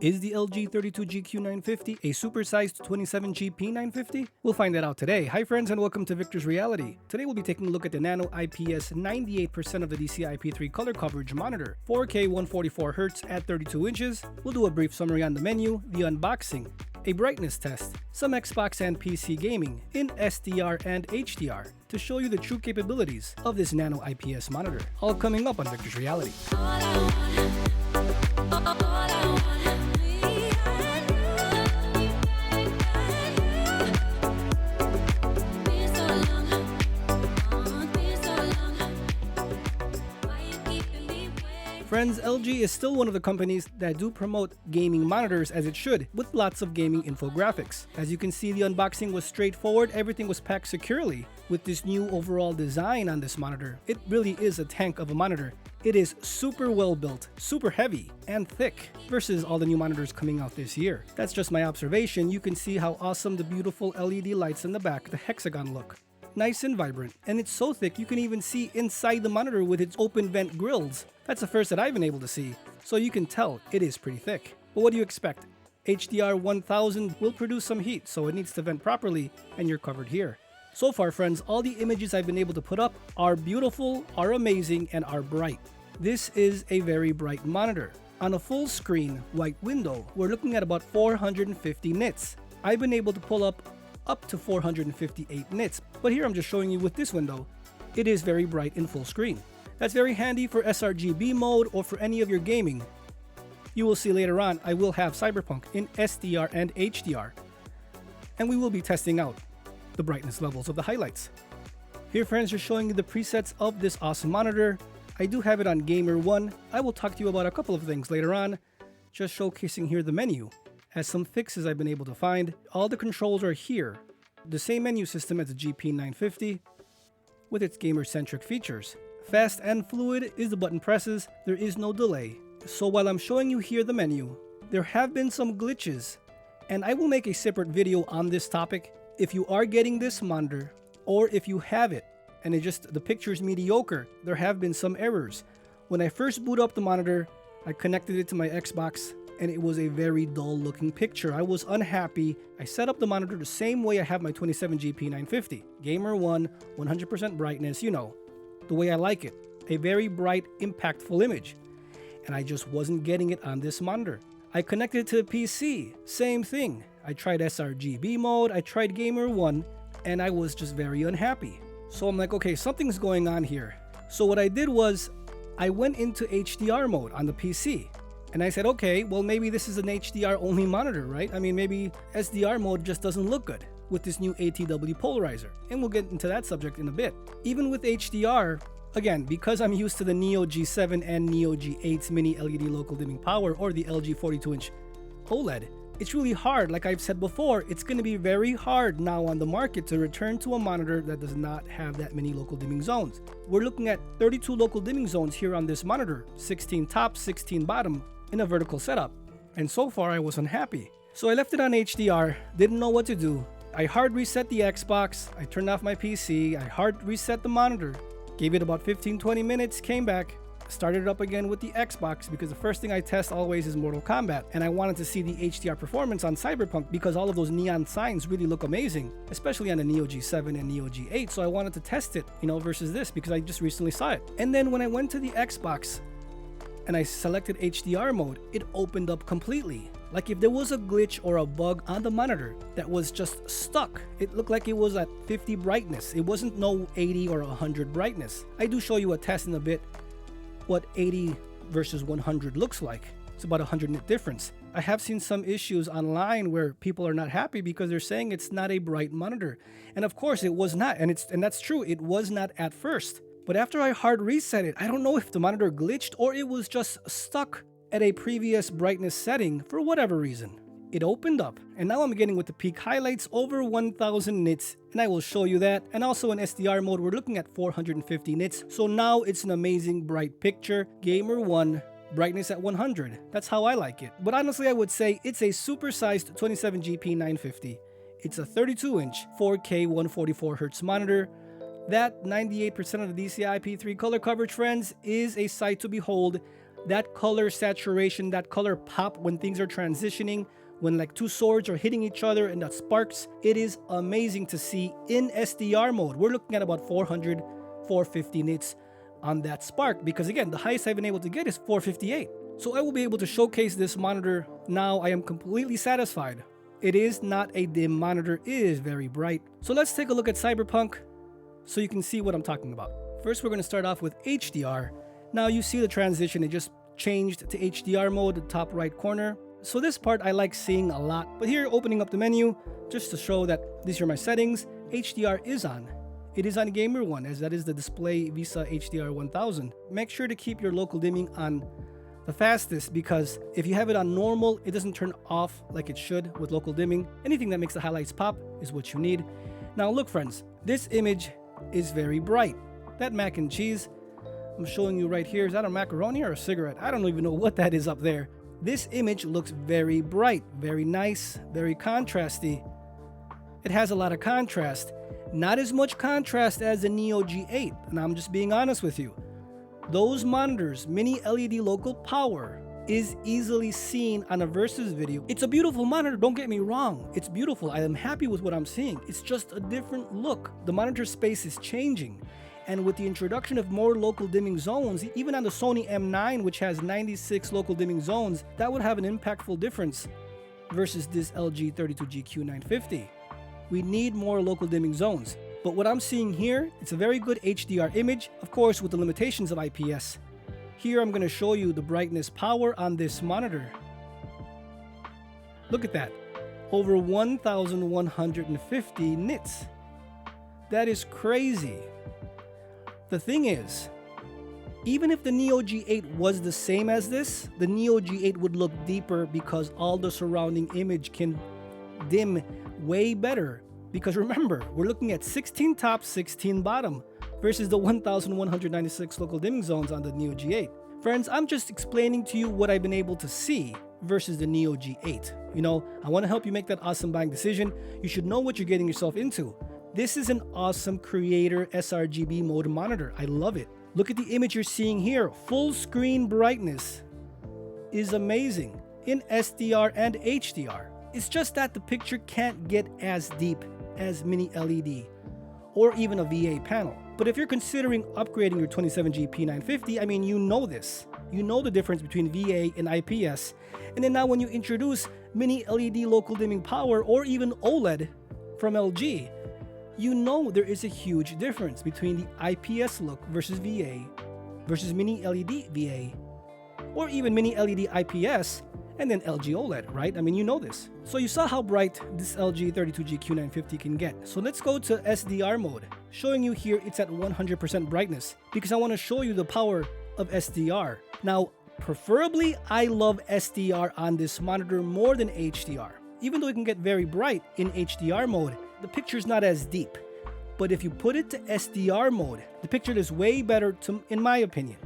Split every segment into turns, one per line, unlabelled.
Is the LG 32GQ950 a supersized 27GP950? We'll find that out today. Hi friends and welcome to Victor's Reality. Today we'll be taking a look at the Nano IPS 98% of the DCI-P3 color coverage monitor, 4K 144Hz at 32 inches. We'll do a brief summary on the menu, the unboxing, a brightness test, some Xbox and PC gaming in SDR and HDR to show you the true capabilities of this Nano IPS monitor. All coming up on Victor's Reality. Friends, LG is still one of the companies that do promote gaming monitors as it should, with lots of gaming infographics. As you can see, the unboxing was straightforward, everything was packed securely. With this new overall design on this monitor, it really is a tank of a monitor. It is super well built, super heavy, and thick versus all the new monitors coming out this year. That's just my observation. You can see how awesome the beautiful LED lights in the back, the hexagon look. Nice and vibrant, and it's so thick you can even see inside the monitor with its open vent grills. That's the first that I've been able to see, so you can tell it is pretty thick. But what do you expect? HDR 1000 will produce some heat, so it needs to vent properly, and you're covered here. So far, friends, all the images I've been able to put up are beautiful, are amazing, and are bright. This is a very bright monitor. On a full screen, white window, we're looking at about 450 nits. I've been able to pull up to 458 nits, but here I'm just showing you with this window. It is very bright in full screen. That's very handy for sRGB mode or for any of your gaming. You will see later on I will have Cyberpunk in SDR and HDR, and we will be testing out the brightness levels of the highlights. Here friends, just showing you the presets of this awesome monitor. I do have it on Gamer 1. I will talk to you about a couple of things later on, just showcasing here the menu. As some fixes I've been able to find, all the controls are here. The same menu system as the GP950 with its gamer-centric features. Fast and fluid is the button presses, there is no delay. So while I'm showing you here the menu, there have been some glitches, and I will make a separate video on this topic. If you are getting this monitor, or if you have it, and the picture is mediocre, there have been some errors. When I first boot up the monitor, I connected it to my Xbox, and it was a very dull looking picture. I was unhappy. I set up the monitor the same way I have my 27GP950. Gamer 1, 100% brightness, you know, the way I like it. A very bright, impactful image. And I just wasn't getting it on this monitor. I connected it to the PC, same thing. I tried sRGB mode, I tried Gamer 1, and I was just very unhappy. So I'm like, okay, something's going on here. So what I did was, I went into HDR mode on the PC. And I said, okay, well maybe this is an HDR only monitor, right? I mean, maybe SDR mode just doesn't look good with this new ATW Polarizer. And we'll get into that subject in a bit. Even with HDR, again, because I'm used to the Neo G7 and Neo G8's mini LED local dimming power or the LG 42-inch OLED, it's really hard. Like I've said before, it's going to be very hard now on the market to return to a monitor that does not have that many local dimming zones. We're looking at 32 local dimming zones here on this monitor, 16 top, 16 bottom, in a vertical setup, and so far I was unhappy. So I left it on HDR, didn't know what to do. I hard reset the Xbox, I turned off my PC, I hard reset the monitor, gave it about 15-20 minutes, came back, started it up again with the Xbox because the first thing I test always is Mortal Kombat, and I wanted to see the HDR performance on Cyberpunk because all of those neon signs really look amazing, especially on the Neo G7 and Neo G8, so I wanted to test it, versus this because I just recently saw it. And then when I went to the Xbox, and I selected HDR mode, it opened up completely. Like if there was a glitch or a bug on the monitor that was just stuck, it looked like it was at 50 brightness. It wasn't no 80 or 100 brightness. I do show you a test in a bit what 80 versus 100 looks like. It's about 100 nit difference. I have seen some issues online where people are not happy because they're saying it's not a bright monitor. And of course it was not, and that's true, it was not at first. But after I hard reset it, I don't know if the monitor glitched or it was just stuck at a previous brightness setting for whatever reason. It opened up, and now I'm getting with the peak highlights over 1000 nits, and I will show you that. And also in SDR mode, we're looking at 450 nits, so now it's an amazing bright picture. Gamer 1, brightness at 100. That's how I like it. But honestly, I would say it's a supersized 27GP950. It's a 32-inch 4K 144Hz monitor. That 98% of the DCI-P3 color coverage, friends, is a sight to behold. That color saturation, that color pop when things are transitioning, when like two swords are hitting each other and that sparks, it is amazing to see in SDR mode. We're looking at about 400, 450 nits on that spark, because again, the highest I've been able to get is 458. So I will be able to showcase this monitor. Now I am completely satisfied. It is not a dim monitor, it is very bright. So let's take a look at Cyberpunk so you can see what I'm talking about. First, we're going to start off with HDR. Now you see the transition, it just changed to HDR mode, the top right corner. So this part I like seeing a lot. But here, opening up the menu, just to show that these are my settings, HDR is on. It is on Gamer 1, as that is the Display Visa HDR 1000. Make sure to keep your local dimming on the fastest, because if you have it on normal, it doesn't turn off like it should with local dimming. Anything that makes the highlights pop is what you need. Now look friends, this image is very bright. That mac and cheese I'm showing you right here, is that a macaroni or a cigarette? I don't even know what that is up there. This image looks very bright, very nice, very contrasty. It has a lot of contrast. Not as much contrast as the Neo G8, and I'm just being honest with you. Those monitors, mini LED local power, is easily seen on a Versus video. It's a beautiful monitor, don't get me wrong. It's beautiful, I am happy with what I'm seeing. It's just a different look. The monitor space is changing. And with the introduction of more local dimming zones, even on the Sony M9, which has 96 local dimming zones, that would have an impactful difference versus this LG 32GQ950. We need more local dimming zones. But what I'm seeing here, it's a very good HDR image, of course with the limitations of IPS. Here I'm going to show you the brightness power on this monitor. Look at that, over 1150 nits. That is crazy. The thing is, even if the Neo G8 was the same as this, the Neo G8 would look deeper because all the surrounding image can dim way better. Because remember, we're looking at 16 top, 16 bottom versus the 1196 local dimming zones on the Neo G8. Friends, I'm just explaining to you what I've been able to see versus the Neo G8. You know, I want to help you make that awesome buying decision. You should know what you're getting yourself into. This is an awesome creator sRGB mode monitor. I love it. Look at the image you're seeing here. Full screen brightness is amazing in SDR and HDR. It's just that the picture can't get as deep as mini LED or even a VA panel. But if you're considering upgrading your 27GP950, I mean, you know this. You know the difference between VA and IPS. And then now when you introduce mini LED local dimming power or even OLED from LG, you know there is a huge difference between the IPS look versus VA versus mini LED VA or even mini LED IPS and then LG OLED, right? I mean, you know this. So you saw how bright this LG 32GQ950 can get. So let's go to SDR mode. Showing you here, it's at 100% brightness because I want to show you the power of SDR. Now, preferably, I love SDR on this monitor more than HDR. Even though it can get very bright in HDR mode, the picture's not as deep. But if you put it to SDR mode, the picture is way better in my opinion.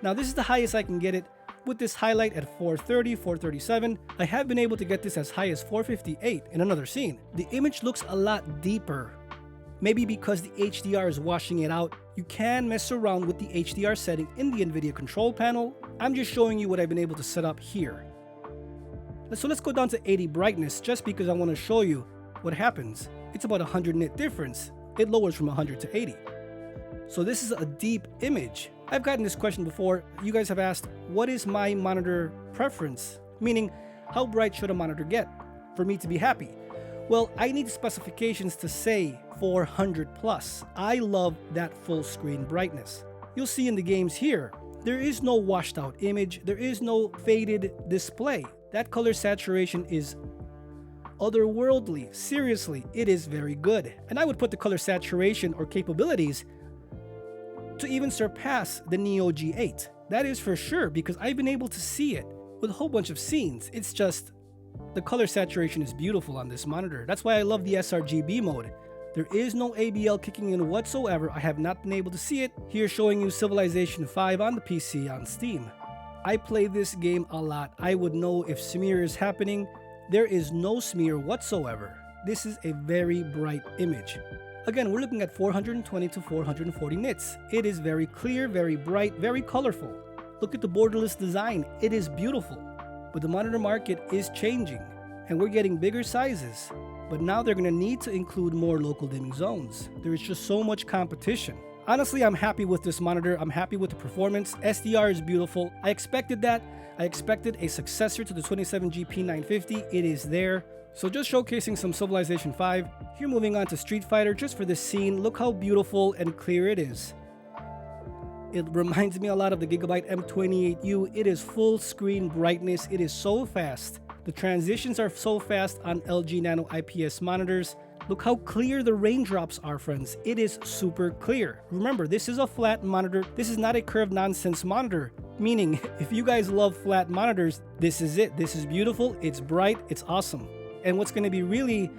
Now this is the highest I can get it with this highlight at 430, 437. I have been able to get this as high as 458 in another scene. The image looks a lot deeper. Maybe because the HDR is washing it out. You can mess around with the HDR setting in the NVIDIA control panel. I'm just showing you what I've been able to set up here. So let's go down to 80 brightness just because I want to show you what happens. It's about 100 nit difference. It lowers from 100 to 80. So this is a deep image. I've gotten this question before. You guys have asked, what is my monitor preference? Meaning, how bright should a monitor get for me to be happy? Well, I need specifications to say 400 plus. I love that full screen brightness. You'll see in the games here, there is no washed out image. There is no faded display. That color saturation is otherworldly. Seriously, it is very good. And I would put the color saturation or capabilities to even surpass the Neo G8. That is for sure, because I've been able to see it with a whole bunch of scenes. It's just, the color saturation is beautiful on this monitor. That's why I love the sRGB mode. There is no ABL kicking in whatsoever. I have not been able to see it. Here showing you Civilization 5 on the PC on Steam. I play this game a lot. I would know if smear is happening. There is no smear whatsoever. This is a very bright image. Again, we're looking at 420 to 440 nits. It is very clear, very bright, very colorful. Look at the borderless design, it is beautiful. But the monitor market is changing, and we're getting bigger sizes. But now they're gonna need to include more local dimming zones. There is just so much competition. Honestly, I'm happy with this monitor. I'm happy with the performance. SDR is beautiful. I expected that. I expected a successor to the 32GQ950. It is there. So just showcasing some Civilization 5. Here moving on to Street Fighter just for this scene. Look how beautiful and clear it is. It reminds me a lot of the Gigabyte M28U. It is full screen brightness. It is so fast. The transitions are so fast on LG Nano IPS monitors. Look how clear the raindrops are, friends. It is super clear. Remember, this is a flat monitor. This is not a curved nonsense monitor. Meaning, if you guys love flat monitors, this is it. This is beautiful. It's bright. It's awesome. And what's going to be really,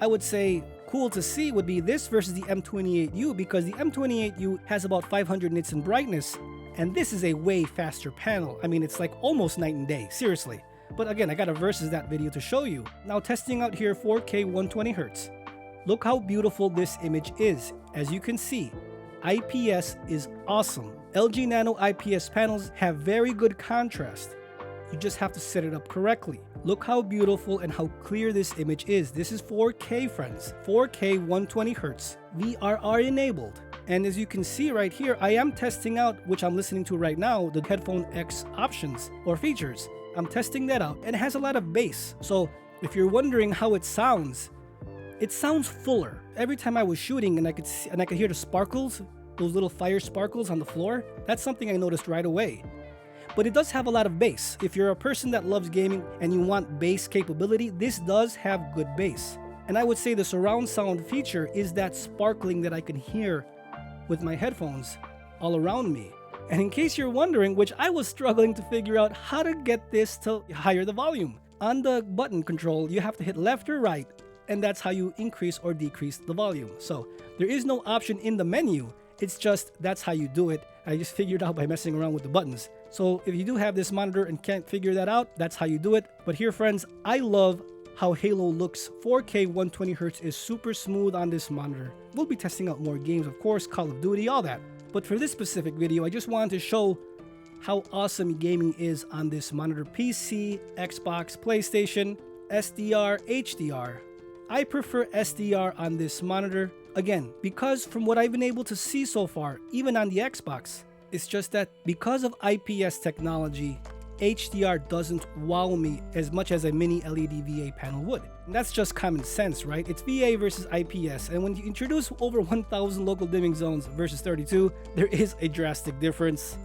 I would say, cool to see would be this versus the M28U, because the M28U has about 500 nits in brightness, and this is a way faster panel. I mean, it's like almost night and day, seriously. But again, I got a versus that video to show you. Now testing out here 4K 120Hz. Look how beautiful this image is. As you can see, IPS is awesome. LG Nano IPS panels have very good contrast. You just have to set it up correctly. Look how beautiful and how clear this image is. This is 4K, friends. 4K 120Hz. VRR enabled. And as you can see right here, I am testing out, which I'm listening to right now, the Headphone X options or features. I'm testing that out, and it has a lot of bass. So if you're wondering how it sounds fuller. Every time I was shooting and I could hear the sparkles, those little fire sparkles on the floor, that's something I noticed right away. But it does have a lot of bass. If you're a person that loves gaming and you want bass capability, this does have good bass. And I would say the surround sound feature is that sparkling that I can hear with my headphones all around me. And in case you're wondering, which I was struggling to figure out how to get this to higher the volume. On the button control, you have to hit left or right, and that's how you increase or decrease the volume. So there is no option in the menu. It's just that's how you do it. I just figured out by messing around with the buttons. So if you do have this monitor and can't figure that out, that's how you do it. But here, friends, I love how Halo looks. 4K 120Hz is super smooth on this monitor. We'll be testing out more games, of course, Call of Duty, all that. But for this specific video, I just wanted to show how awesome gaming is on this monitor. PC, Xbox, PlayStation, SDR, HDR. I prefer SDR on this monitor. Again, because from what I've been able to see so far, even on the Xbox, it's just that because of IPS technology, HDR doesn't wow me as much as a mini LED VA panel would. And that's just common sense, right? It's VA versus IPS, and when you introduce over 1,000 local dimming zones versus 32, there is a drastic difference.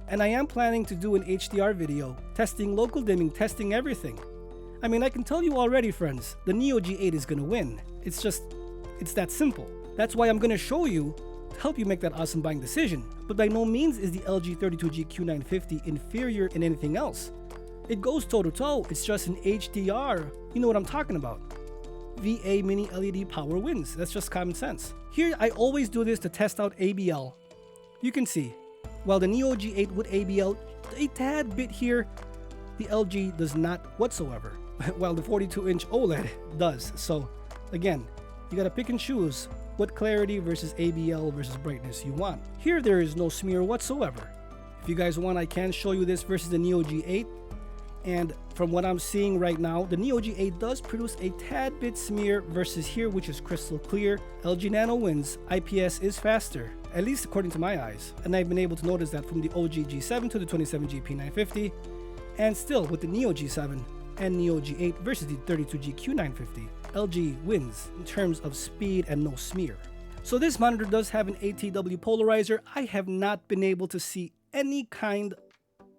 And I am planning to do an HDR video, testing local dimming, testing everything. I mean, I can tell you already, friends, the Neo G8 is gonna win. It's that simple. That's why I'm gonna show you to help you make that awesome buying decision. But by no means is the LG 32GQ950 inferior in anything else. It goes toe to toe, it's just an HDR. You know what I'm talking about. VA mini LED power wins. That's just common sense. Here, I always do this to test out ABL. You can see, while the Neo G8 with ABL a tad bit here, the LG does not whatsoever, while the 42-inch OLED does. So again, you gotta pick and choose what clarity versus ABL versus brightness you want. Here there is no smear whatsoever. If you guys want, I can show you this versus the Neo G8. And from what I'm seeing right now, the Neo G8 does produce a tad bit smear versus here, which is crystal clear. LG Nano wins. IPS is faster, at least according to my eyes. And I've been able to notice that from the OG G7 to the 27GQ950. And still with the Neo G7 and Neo G8 versus the 32GQ950, LG wins in terms of speed and no smear. So this monitor does have an ATW polarizer. I have not been able to see any kind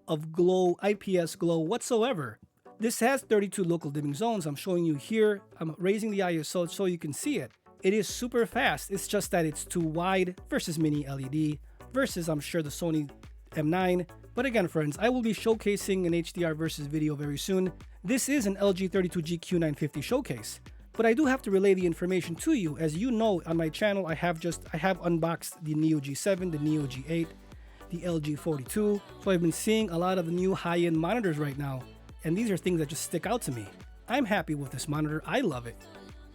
of glow, IPS glow whatsoever. This has 32 local dimming zones. I'm showing you here. I'm raising the ISO so you can see it. It is super fast. It's just that it's too wide versus mini LED versus, I'm sure, the Sony M9. But again, friends, I will be showcasing an HDR versus video very soon. This is an LG 32GQ950 showcase. But I do have to relay the information to you. As you know, on my channel, I have unboxed the Neo G7, the Neo G8, the LG 42. So I've been seeing a lot of the new high-end monitors right now. And these are things that just stick out to me. I'm happy with this monitor. I love it.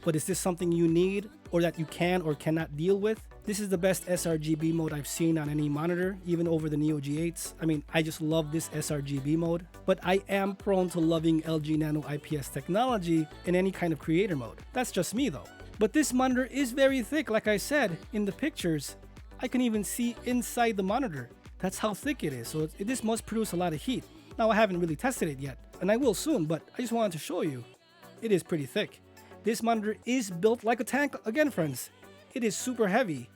But is this something you need or that you can or cannot deal with? This is the best sRGB mode I've seen on any monitor, even over the Neo G8s. I mean, I just love this sRGB mode, but I am prone to loving LG Nano IPS technology in any kind of creator mode. That's just me though. But this monitor is very thick, like I said in the pictures. I can even see inside the monitor. That's how thick it is, so this must produce a lot of heat. Now I haven't really tested it yet, and I will soon, but I just wanted to show you. It is pretty thick. This monitor is built like a tank again, friends. It is super heavy.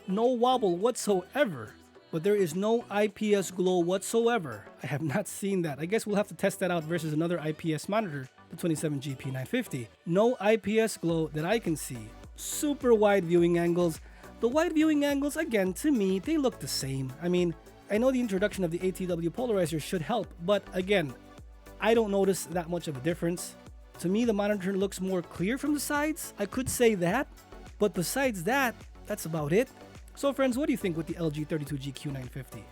No wobble whatsoever. But there is no IPS glow whatsoever. I have not seen that. I guess we'll have to test that out versus another IPS monitor, the 32GQ950. No IPS glow that I can see. Super wide viewing angles. The wide viewing angles, again, to me, they look the same. I mean, I know the introduction of the ATW Polarizer should help, but again, I don't notice that much of a difference. To me, the monitor looks more clear from the sides. I could say that, but besides that, that's about it. So friends, what do you think with the LG 32GQ950?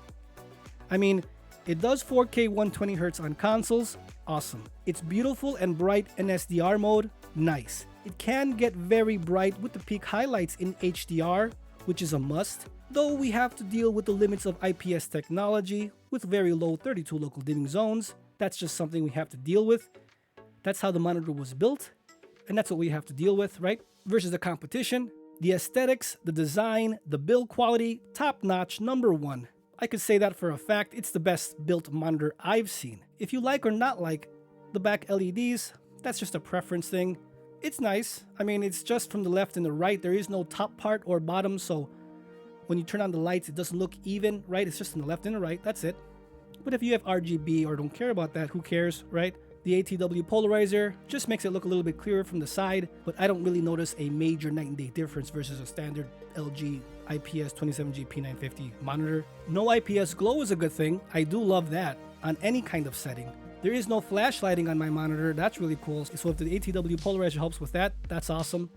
I mean, it does 4K 120Hz on consoles, awesome. It's beautiful and bright in SDR mode, nice. It can get very bright with the peak highlights in HDR, which is a must, though we have to deal with the limits of IPS technology with very low 32 local dimming zones. That's just something we have to deal with. That's how the monitor was built, and that's what we have to deal with, right? Versus the competition, the aesthetics, the design, the build quality, top-notch, #1. I could say that for a fact. It's the best built monitor I've seen. If you like or not like the back LEDs, that's just a preference thing. It's nice. I mean, it's just from the left and the right. There is no top part or bottom, so when you turn on the lights, it doesn't look even, right? It's just on the left and the right, that's it. But if you have RGB or don't care about that, who cares, right? The ATW Polarizer just makes it look a little bit clearer from the side, but I don't really notice a major night and day difference versus a standard LG IPS 27GP950 monitor. No IPS glow is a good thing. I do love that on any kind of setting. There is no flash lighting on my monitor. That's really cool. So if the ATW Polarizer helps with that, that's awesome.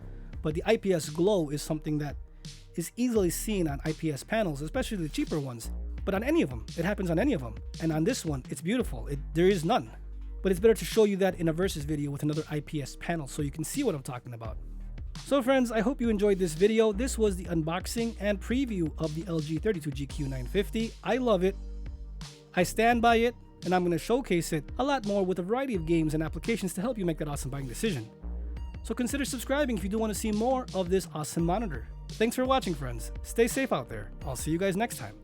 But the IPS glow is something that is easily seen on IPS panels, especially the cheaper ones. But on any of them, it happens on any of them. And on this one, it's beautiful. There is none. But it's better to show you that in a versus video with another IPS panel so you can see what I'm talking about. So friends, I hope you enjoyed this video. This was the unboxing and preview of the LG 32GQ950. I love it. I stand by it, and I'm going to showcase it a lot more with a variety of games and applications to help you make that awesome buying decision. So consider subscribing if you do want to see more of this awesome monitor. Thanks for watching, friends. Stay safe out there. I'll see you guys next time.